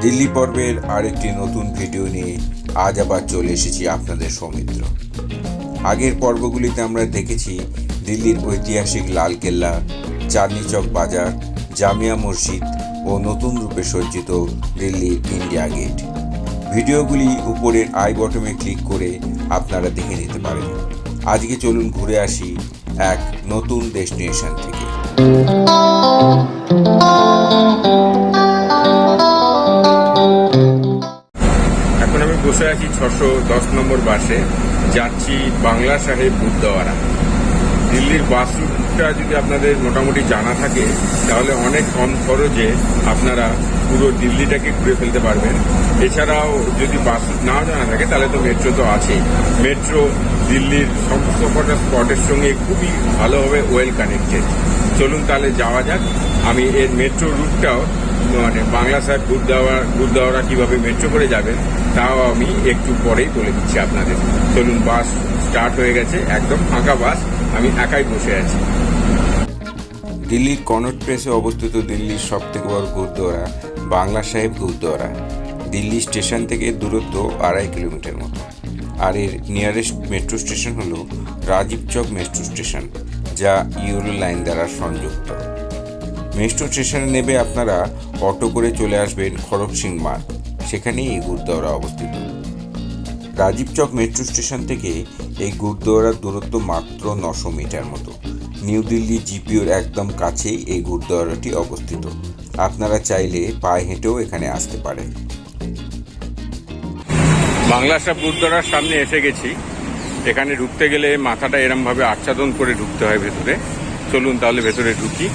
দিল্লি পর্বের আরেকটি নতুন ভিডিও নিয়ে আজ আবার চলে এসেছি আপনাদের সৌমিত্র। আগের পর্বগুলিতে আমরা দেখেছি দিল্লির ঐতিহাসিক লালকেল্লা, চাঁদনি চক বাজার, জামিয়া মসজিদ ও নতুন রূপে সজ্জিত দিল্লির ইন্ডিয়া গেট। ভিডিওগুলি উপরের আই বটমে ক্লিক করে আপনারা দেখে নিতে পারেন। আজকে চলুন ঘুরে আসি এক নতুন ডেস্টিনেশন থেকে। এখন আমি বসে আছি 610 নম্বর বাসে, যাচ্ছি বাংলা সাহেব গুরুদ্বারা। দিল্লির বাস রুটটা যদি আপনাদের মোটামুটি জানা থাকে তাহলে অনেক কম খরচে আপনারা পুরো দিল্লিটাকে ঘুরে ফেলতে পারবেন। এছাড়াও যদি বাস রুট নাও জানা থাকে তাহলে তো মেট্রো তো আছেই। মেট্রো দিল্লির সমস্ত কটা স্পটের সঙ্গে খুবই ভালোভাবে ওয়েল কানেক্টেড। চলুন তাহলে যাওয়া যাক। আমি এর মেট্রো রুটটাও বাংলা সাহেব গুরুদ্বারা কিভাবে মেট্রো করে যাবেন তাও আমি একটু পরেই বলে দিচ্ছি আপনাদের। চলুন, বাস স্টার্ট হয়ে গেছে, একদম ফাঁকা বাস, আমি একাই বসে আছি। দিল্লির কনট প্লেসে অবস্থিত দিল্লির সবথেকে বড় গুরুদ্বারা বাংলা সাহেব গুরুদ্বারা। দিল্লি স্টেশন থেকে দূরত্ব 2.5 কিলোমিটার মতো। আর এর নিয়ারেস্ট মেট্রো স্টেশন হলো রাজীব চক মেট্রো স্টেশন, যা ইউরো লাইন দ্বারা সংযুক্ত। মেট্রো স্টেশনে নেমে আপনারা অটো করে চলে আসবেন খড়গ সিং মার্গ, সেখানেই এই গুরুদ্বারা অবস্থিত। রাজীব চক মেট্রো স্টেশন থেকে এই গুরুদ্বারার দূরত্ব মাত্র 900 মিটার মতো। নিউ দিল্লি জিপিওর একদম কাছেই এই গুরুদ্বারাটি অবস্থিত। আপনারা চাইলে পায়ে হেঁটেও এখানে আসতে পারেন। বাংলা সাহেব গুরুদ্বারার সামনে এসে গেছি। এখানে ঢুকতে গেলে মাথাটা এরমভাবে আচ্ছাদন করে ঢুকতে হয় ভেতরে। চলুন তাহলে ভেতরে ঢুকি।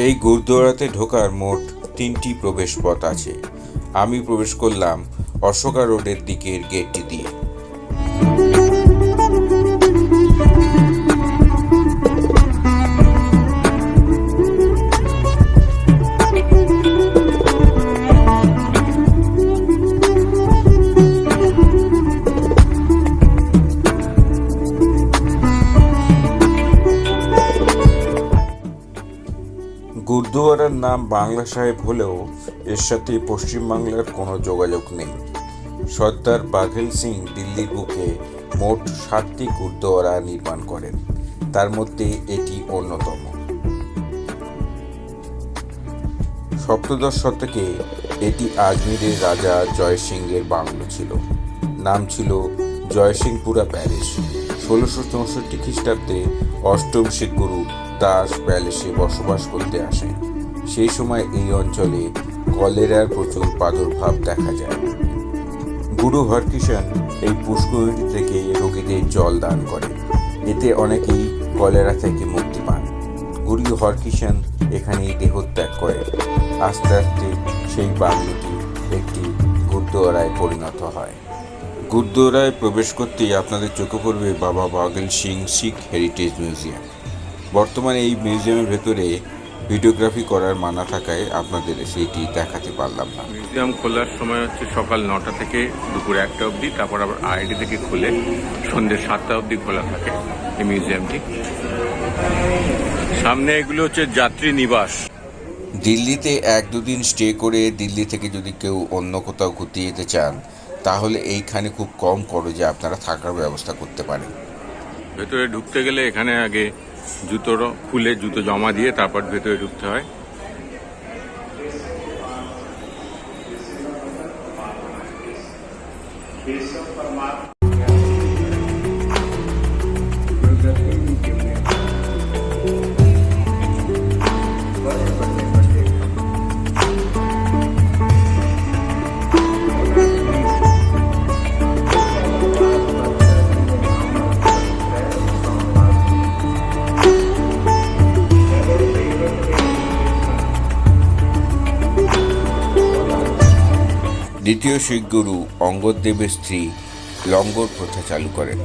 এই গুরুদ্বারাতে ঢোকার মোট 3টি প্রবেশ পথ আছে। আমি প্রবেশ করলাম অশোকা রোডের দিকের গেটটি দিয়ে। গুরুদ্বারার নাম বাংলা সাহেব হলেও এর সাথে পশ্চিমবাংলার কোনো যোগাযোগ নেই। সর্দার বাঘেল সিং দিল্লির বুকে মোট 7টি গুরুদ্বারা নির্মাণ করেন, তার মধ্যে এটি অন্যতম। সপ্তদশ শতকে এটি আজমিরের রাজা জয় সিংয়ের বাংলো ছিল। নাম ছিল জয়সিংপুরা প্যালেস। 1664 খ্রিস্টাব্দে অষ্টম শিখ গুরু দাস প্যালেসে বসবাস করতে আসেন। সেই সময় এই অঞ্চলে কলেরার প্রচুর প্রাদুর্ভাব দেখা যায়। গুরু হরকিষাণ এই পুষ্করিণী থেকে রোগীদের জল দান করেন। এতে অনেকেই কলেরা থেকে মুক্তি পান। গুরু হরকিষাণ এখানেই দেহত্যাগ করেন। আস্তে আস্তে সেই বাংলোটি একটি গুরুদ্বারায় পরিণত হয়। গুরুদ্বারায় প্রবেশ করতেই আপনাদের চোখে পড়বে বাবা বাঘেল সিং শিখ হেরিটেজ মিউজিয়াম। বর্তমানে এই মিউজিয়ামের ভেতরে ভিডিওগ্রাফি করার মানা থাকায় আপনাদের সেইটি দেখাতে পারলাম না। মিউজিয়াম খোলার সময় হচ্ছে সকাল 9টা থেকে দুপুর 1টা অবধি, তারপর আবার 2:30 থেকে খুলে সন্ধ্যে 7টা অবধি খোলা থাকে এই মিউজিয়ামটি। সামনে এগুলো হচ্ছে যাত্রী নিবাস। দিল্লিতে 1-2 দিন স্টে করে দিল্লি থেকে যদি কেউ অন্য কোথাও ঘুরতে যেতে চান তাহলে এইখানে খুব কম খরচে আপনারা থাকার ব্যবস্থা করতে পারেন। ভেতরে ঢুকতে গেলে এখানে আগে জুতো খুলে জুতো জমা দিয়ে তারপর ভেতরে ঢুকতে হয়। দ্বিতীয় শিখ গুরু অঙ্গদ দেবের স্ত্রী লঙ্গর প্রথা চালু করেন।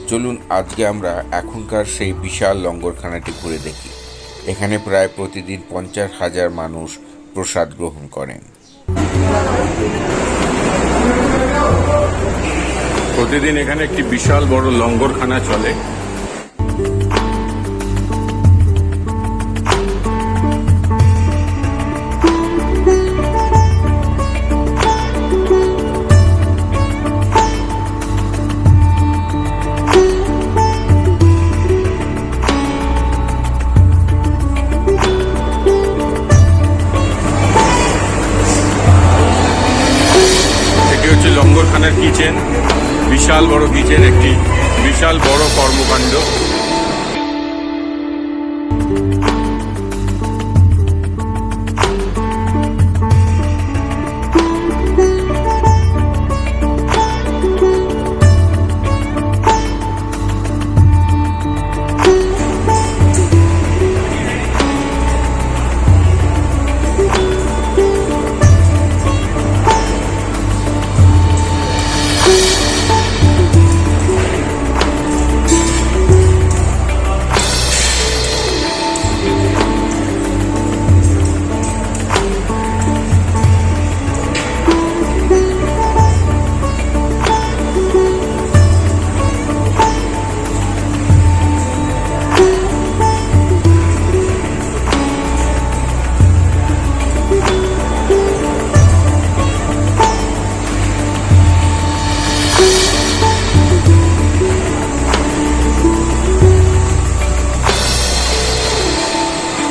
চলুন আজকে আমরা এখনকার সেই বিশাল লঙ্গরখানাটি ঘুরে দেখি। এখানে প্রায় প্রতিদিন 50,000 মানুষ প্রসাদ গ্রহণ করেন। প্রতিদিন এখানে একটি বিশাল বড় লঙ্গরখানা চলে। বিশাল বড় বীজের একটি বিশাল বড় কর্মকাণ্ড।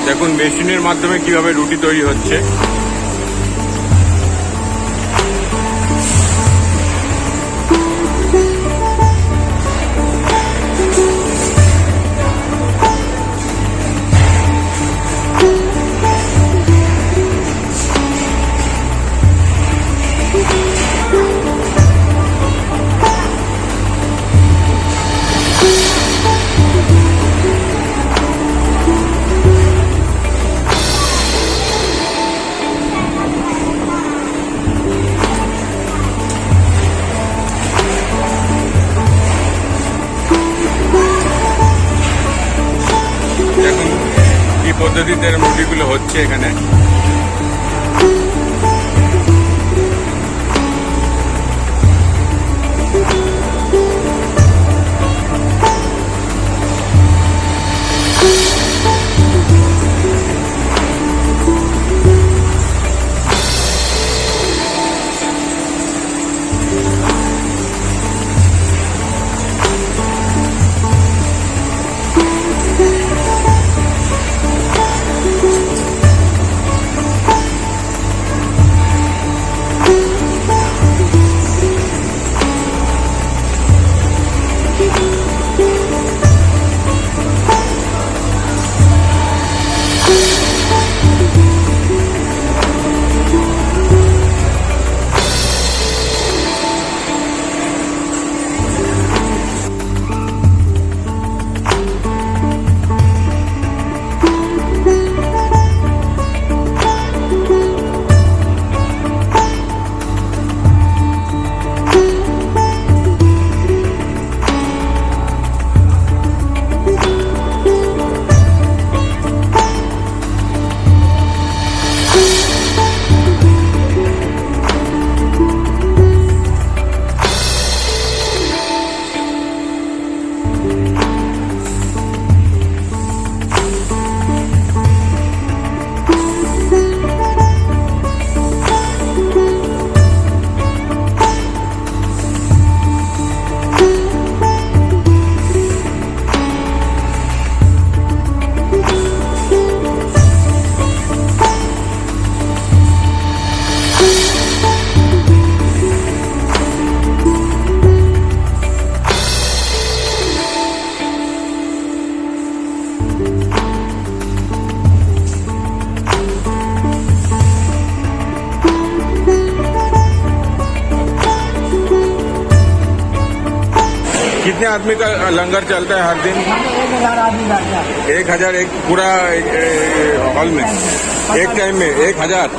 দেখুন মেশিনের মাধ্যমে কিভাবে রুটি তৈরি হচ্ছে। পদ্ধতিতে রুটিগুলো হচ্ছে এখানে। कितने आदमी का लंगर चलता है हर दिन? 1000 आदमी बैठता है। 1000 एक पूरा हॉल में एक टाइम में 1000?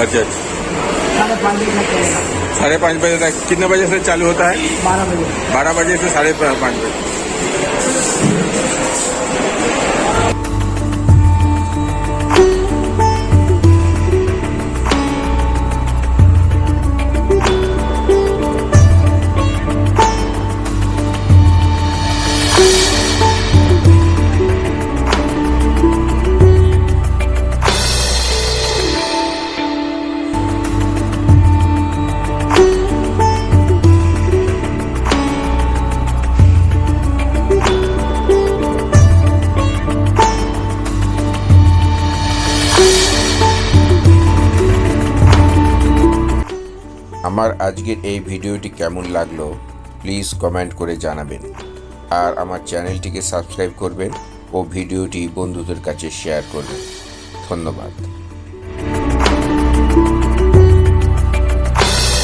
अच्छा अच्छा। 5:30 बजे तक। कितने बजे से चालू होता है? 12 बजे। 12 बजे से 5:30 बजे। আমার আজকের এই ভিডিওটি কেমন লাগলো প্লিজ কমেন্ট করে জানাবেন, আর আমার চ্যানেলটিকে সাবস্ক্রাইব করবেন ও ভিডিওটি বন্ধুদের কাছে শেয়ার করবেন। ধন্যবাদ।